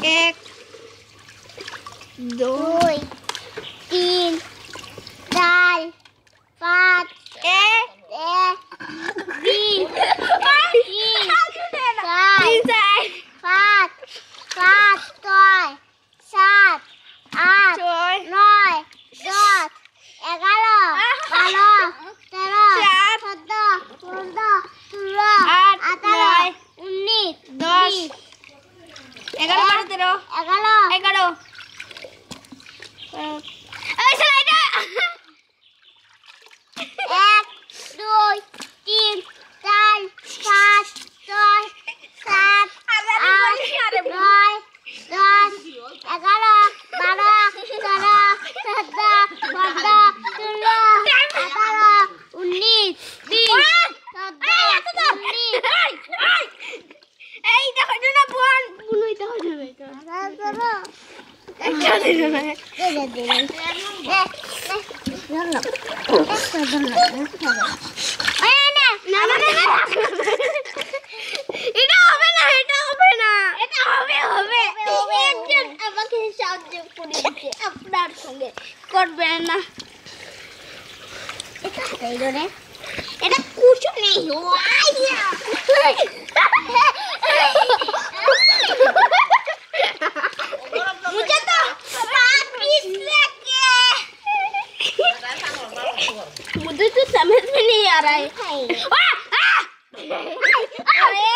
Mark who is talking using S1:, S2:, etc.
S1: 1 2
S2: 3 4 5 আপনার সঙ্গে করবেন না এটা কুশনি मुझे तो 5 लेके मुझे तो समझ में नहीं आ रहा है अरे